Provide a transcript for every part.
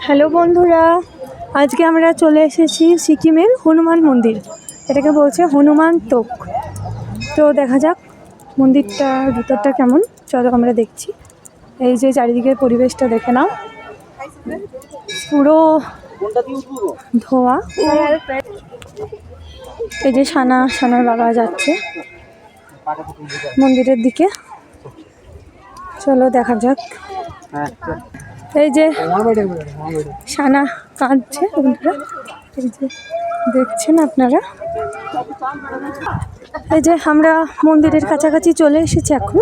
Hello বন্ধুরা, আজকে আমরা চলে এসেছি সিকিমের হনুমান মন্দির। এটাকে বলছে হনুমান তোক। তো দেখা যাক মন্দিরটার ভিতরটা কেমন, চলো আমরা দেখছি। এই যে চারিদিকের পরিবেশটা দেখে নাও, পুরো ধোয়া। এই যে সানার বাবা যাচ্ছে মন্দিরের দিকে, চলো দেখা যাক। এই যে সানা কাঁদছে বন্ধুরা, এই যে দেখছেন আপনারা। এই যে আমরা মন্দিরের কাছাকাছি চলে এসেছি, এখন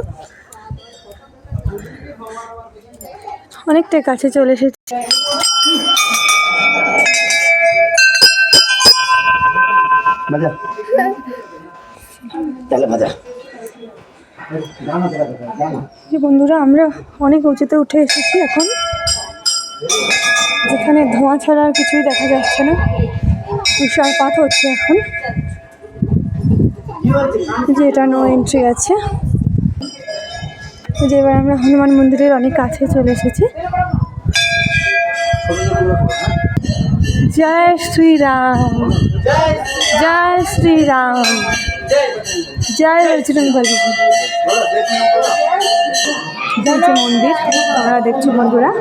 অনেকটাই কাছে চলে এসেছি। বন্ধুরা, আমরা অনেক উঁচুতে উঠে এসেছি এখন, যেখানে ধোঁয়া ছাড়া আর কিছুই দেখা যাচ্ছে না। তুষারপাত হচ্ছে এখন, যে এটা নো এন্ট্রি আছে। যে এবার আমরা হনুমান মন্দিরের অনেক কাছে চলে এসেছি। জয় শ্রীরাম, জয় শ্রীরাম, জয় বজরংবলী। মন্দির আমরা দেখছি বন্ধুরা।